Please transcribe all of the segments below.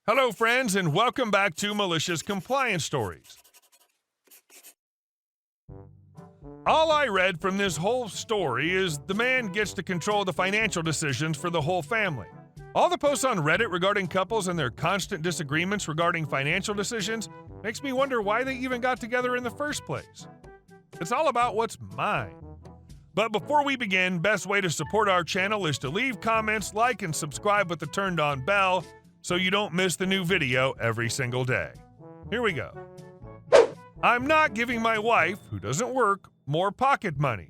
Hello, friends, and welcome back to Malicious Compliance Stories. All I read from this whole story is the man gets to control the financial decisions for the whole family. All the posts on Reddit regarding couples and their constant disagreements regarding financial decisions makes me wonder why they even got together in the first place. It's all about what's mine. But before we begin, best way to support our channel is to leave comments, like, and subscribe with the turned on bell so you don't miss the new video every single day. Here we go. I'm not giving my wife, who doesn't work, more pocket money.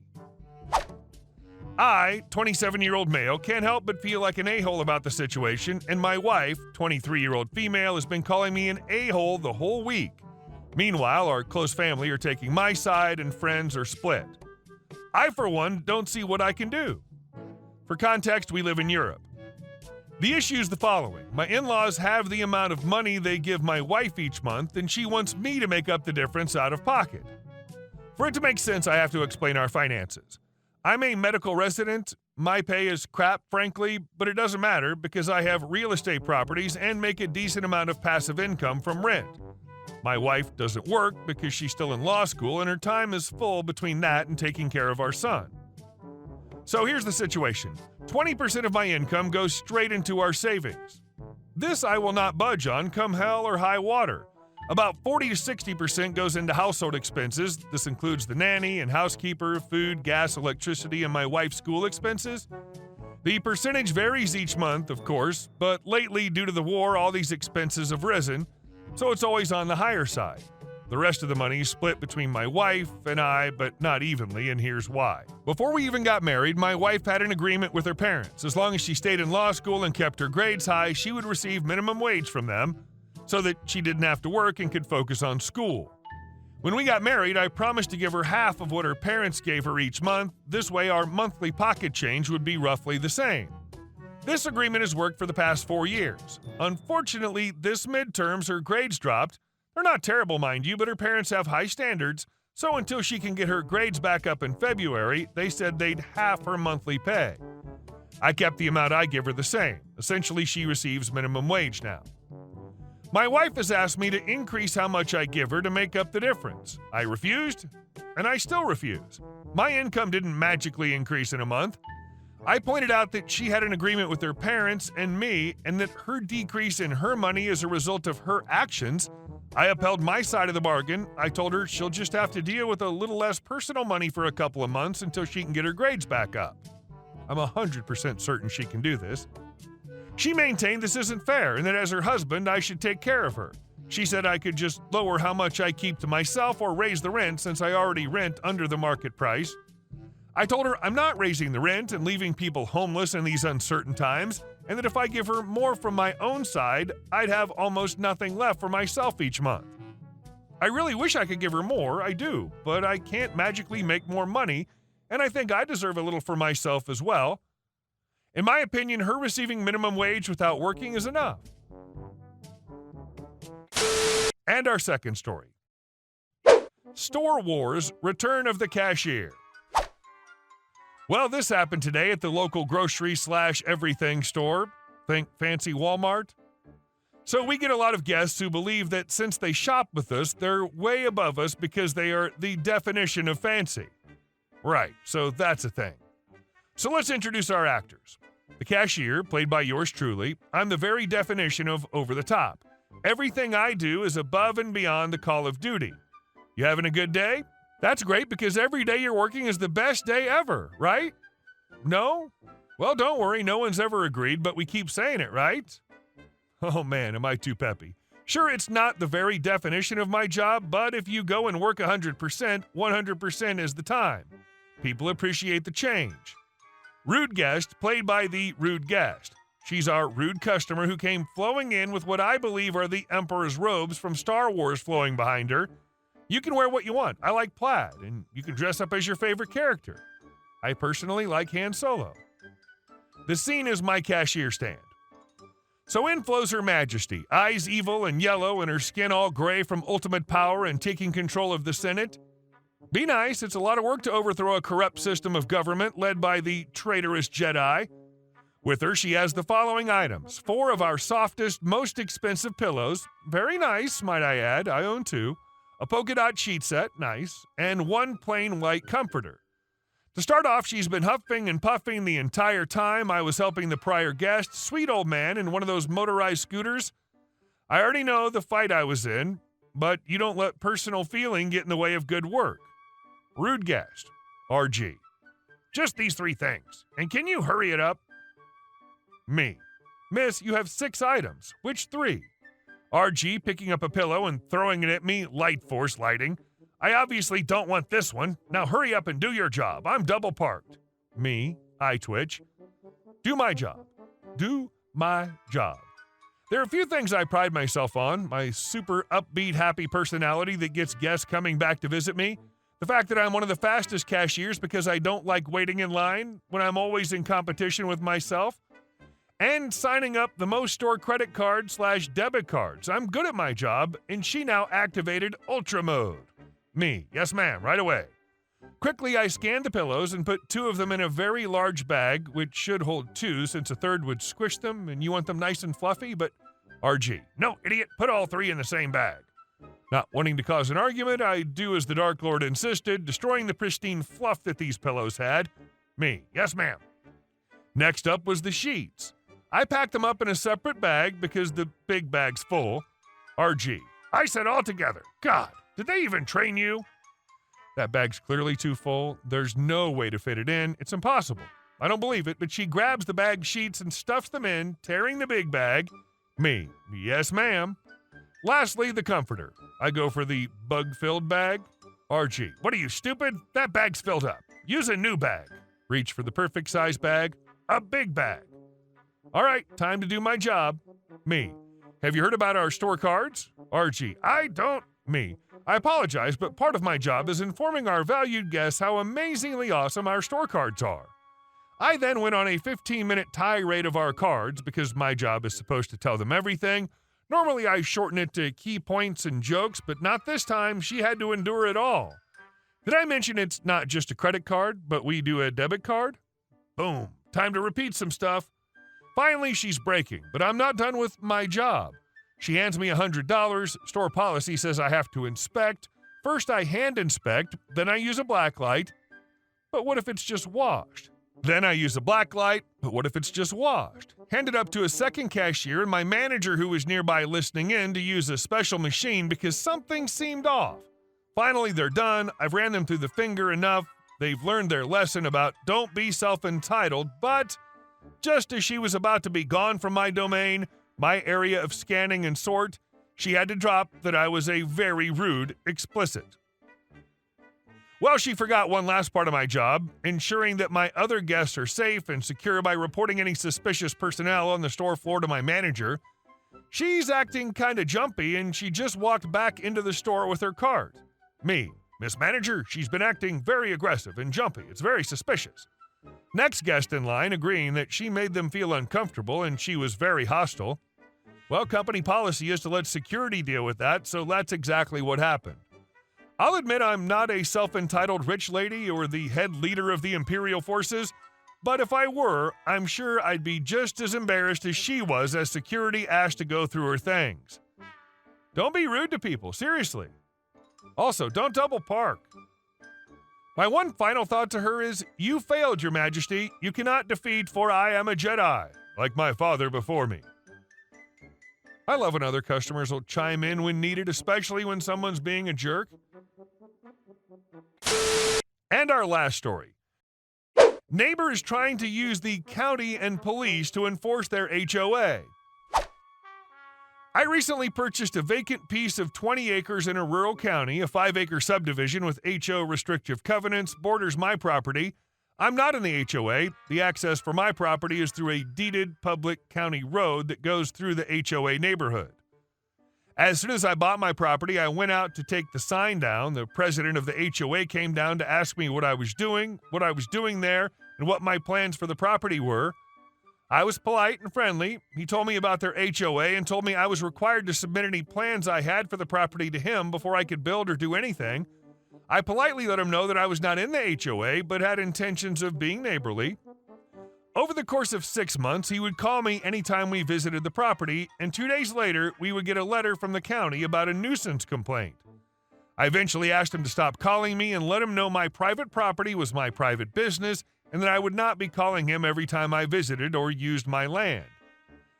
I, 27-year-old male, can't help but feel like an a-hole about the situation, and my wife, 23-year-old female, has been calling me an a-hole the whole week. Meanwhile, our close family are taking my side and friends are split. I, for one, don't see what I can do. For context, we live in Europe. The issue is the following. My in-laws have the amount of money they give my wife each month, and she wants me to make up the difference out of pocket. For it to make sense, I have to explain our finances. I'm a medical resident. My pay is crap, frankly, but it doesn't matter because I have real estate properties and make a decent amount of passive income from rent. My wife doesn't work because she's still in law school and her time is full between that and taking care of our son. So here's the situation. 20% of my income goes straight into our savings. This I will not budge on come hell or high water. About 40 to 60% goes into household expenses. This includes the nanny and housekeeper, food, gas, electricity, and my wife's school expenses. The percentage varies each month, of course, but lately, due to the war, all these expenses have risen, so it's always on the higher side. The rest of the money is split between my wife and I, but not evenly, and here's why. Before we even got married, my wife had an agreement with her parents. As long as she stayed in law school and kept her grades high, she would receive minimum wage from them so that she didn't have to work and could focus on school. When we got married, I promised to give her half of what her parents gave her each month. This way, our monthly pocket change would be roughly the same. This agreement has worked for the past 4 years. Unfortunately, this midterms, her grades dropped. They're not terrible, mind you, but her parents have high standards, so until she can get her grades back up in February, they said they'd half her monthly pay. I kept the amount I give her the same. Essentially, she receives minimum wage now. My wife has asked me to increase how much I give her to make up the difference. I refused, and I still refuse. My income didn't magically increase in a month. I pointed out that she had an agreement with her parents and me, and that her decrease in her money is a result of her actions. I upheld my side of the bargain. I told her she'll just have to deal with a little less personal money for a couple of months until she can get her grades back up. I'm 100% certain she can do this. She maintained this isn't fair and that as her husband, I should take care of her. She said I could just lower how much I keep to myself or raise the rent since I already rent under the market price. I told her I'm not raising the rent and leaving people homeless in these uncertain times, and that if I give her more from my own side, I'd have almost nothing left for myself each month. I really wish I could give her more, I do, but I can't magically make more money, and I think I deserve a little for myself as well. In my opinion, her receiving minimum wage without working is enough. And our second story. Store Wars, Return of the Cashier. Well, this happened today at the local grocery/everything store. Think fancy Walmart. So we get a lot of guests who believe that since they shop with us, they're way above us because they are the definition of fancy. Right, so that's a thing. So let's introduce our actors. The cashier, played by yours truly, I'm the very definition of over the top. Everything I do is above and beyond the call of duty. You having a good day? That's great because every day you're working is the best day ever, right? No? Well, don't worry, no one's ever agreed, but we keep saying it, right? Oh man, am I too peppy. Sure, it's not the very definition of my job, but if you go and work 100%, 100% is the time. People appreciate the change. Rude Guest, played by the rude guest. She's our rude customer who came flowing in with what I believe are the Emperor's robes from Star Wars flowing behind her. You can wear what you want. I like plaid, and you can dress up as your favorite character. I personally like Han Solo. The scene is my cashier stand. So in flows Her Majesty, eyes evil and yellow and her skin all gray from ultimate power and taking control of the Senate. Be nice, it's a lot of work to overthrow a corrupt system of government led by the traitorous Jedi. With her, she has the following items: 4 of our softest, most expensive pillows, very nice, might I add, I own 2, a polka dot sheet set, nice, and 1 plain white comforter. To start off, she's been huffing and puffing the entire time I was helping the prior guest, sweet old man, in one of those motorized scooters. I already know the fight I was in, but you don't let personal feeling get in the way of good work. Rude guest, RG. Just these 3 things, and can you hurry it up? Me. Miss, you have 6 items. Which 3? RG picking up a pillow and throwing it at me, light force lighting. I obviously don't want this one. Now hurry up and do your job. I'm double parked. Me, I twitch. Do my job. Do my job. There are a few things I pride myself on. My super upbeat, happy personality that gets guests coming back to visit me. The fact that I'm one of the fastest cashiers because I don't like waiting in line when I'm always in competition with myself. And signing up the most store credit cards/debit cards. I'm good at my job, and she now activated Ultra Mode. Me, yes ma'am, right away. Quickly, I scanned the pillows and put 2 of them in a very large bag, which should hold 2 since a third would squish them, and you want them nice and fluffy, but RG, no, idiot, put all 3 in the same bag. Not wanting to cause an argument, I do as the Dark Lord insisted, destroying the pristine fluff that these pillows had. Me, yes ma'am. Next up was the sheets. I packed them up in a separate bag because the big bag's full. RG, I said all together. God, did they even train you? That bag's clearly too full. There's no way to fit it in. It's impossible. I don't believe it, but she grabs the bag sheets and stuffs them in, tearing the big bag. Me, yes ma'am. Lastly, the comforter. I go for the bug-filled bag. RG, what are you, stupid? That bag's filled up. Use a new bag. Reach for the perfect size bag. A big bag. All right, time to do my job. Me, have you heard about our store cards? RG, I don't. Me, I apologize, but part of my job is informing our valued guests how amazingly awesome our store cards are. I then went on a 15-minute tirade of our cards because my job is supposed to tell them everything. Normally I shorten it to key points and jokes, but not this time. She had to endure it all. Did I mention it's not just a credit card, but we do a debit card? Boom. Time to repeat some stuff. Finally, she's breaking, but I'm not done with my job. She hands me $100. Store policy says I have to inspect. First I hand inspect, then I use a black light. But what if it's just washed? Then I use a black light, but what if it's just washed? Hand it up to a second cashier and my manager who was nearby listening in to use a special machine because something seemed off. Finally, they're done. I've ran them through the finger enough. They've learned their lesson about don't be self-entitled, but just as she was about to be gone from my domain, my area of scanning and sort, she had to drop that I was a very rude explicit. Well, she forgot one last part of my job, ensuring that my other guests are safe and secure by reporting any suspicious personnel on the store floor to my manager. She's acting kind of jumpy, and she just walked back into the store with her card. Me, Miss Manager, she's been acting very aggressive and jumpy. It's very suspicious. Next guest in line agreeing that she made them feel uncomfortable and she was very hostile. Well, company policy is to let security deal with that, so that's exactly what happened. I'll admit I'm not a self-entitled rich lady or the head leader of the Imperial Forces, but if I were, I'm sure I'd be just as embarrassed as she was as security asked to go through her things. Don't be rude to people, seriously. Also, don't double park. My one final thought to her is, you failed, Your Majesty. You cannot defeat, for I am a Jedi, like my father before me. I love when other customers will chime in when needed, especially when someone's being a jerk. And our last story. Neighbors trying to use the county and police to enforce their HOA. I recently purchased a vacant piece of 20 acres in a rural county. A 5-acre subdivision with HO restrictive covenants borders my property. I'm not in the HOA. The access for my property is through a deeded public county road that goes through the HOA neighborhood. As soon as I bought my property, I went out to take the sign down. The president of the HOA came down to ask me what I was doing there, and what my plans for the property were. I was polite and friendly. He told me about their HOA and told me I was required to submit any plans I had for the property to him before I could build or do anything. I politely let him know that I was not in the HOA, but had intentions of being neighborly. Over the course of 6 months, he would call me anytime we visited the property, and 2 days later, we would get a letter from the county about a nuisance complaint. I eventually asked him to stop calling me and let him know my private property was my private business and that I would not be calling him every time I visited or used my land.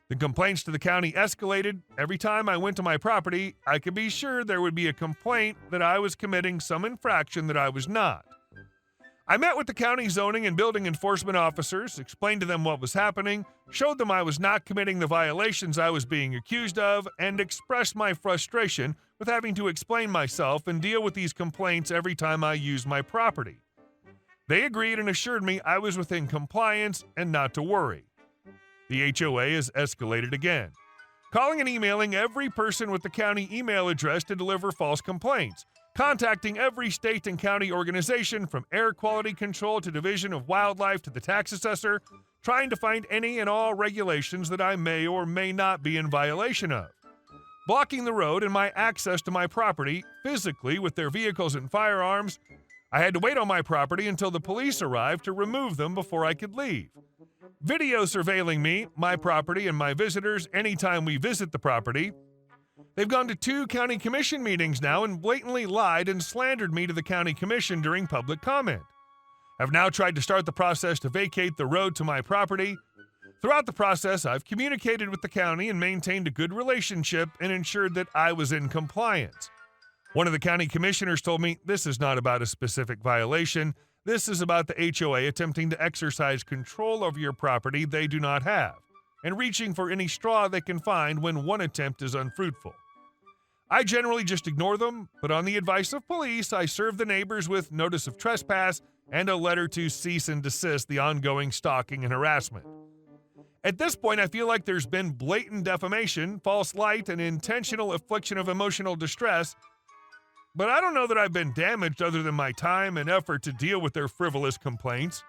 The complaints to the county escalated. Every time I went to my property, I could be sure there would be a complaint that I was committing some infraction that I was not. I met with the county zoning and building enforcement officers, explained to them what was happening, showed them I was not committing the violations I was being accused of, and expressed my frustration with having to explain myself and deal with these complaints every time I used my property. They agreed and assured me I was within compliance and not to worry. The HOA has escalated again, calling and emailing every person with the county email address to deliver false complaints, contacting every state and county organization from air quality control to Division of Wildlife to the tax assessor, trying to find any and all regulations that I may or may not be in violation of. Blocking the road and my access to my property physically with their vehicles and firearms. I had to wait on my property until the police arrived to remove them before I could leave. Video surveilling me, my property, and my visitors anytime we visit the property. They've gone to 2 county commission meetings now and blatantly lied and slandered me to the county commission during public comment. I've now tried to start the process to vacate the road to my property. Throughout the process, I've communicated with the county and maintained a good relationship and ensured that I was in compliance. One of the county commissioners told me this is not about a specific violation. This is about the HOA attempting to exercise control over your property they do not have, and reaching for any straw they can find when one attempt is unfruitful. I generally just ignore them, but on the advice of police, I serve the neighbors with notice of trespass and a letter to cease and desist the ongoing stalking and harassment. At this point, I feel like there's been blatant defamation, false light, and intentional infliction of emotional distress, but I don't know that I've been damaged other than my time and effort to deal with their frivolous complaints.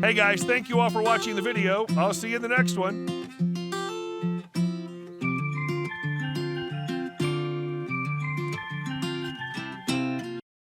Hey guys, thank you all for watching the video. I'll see you in the next one.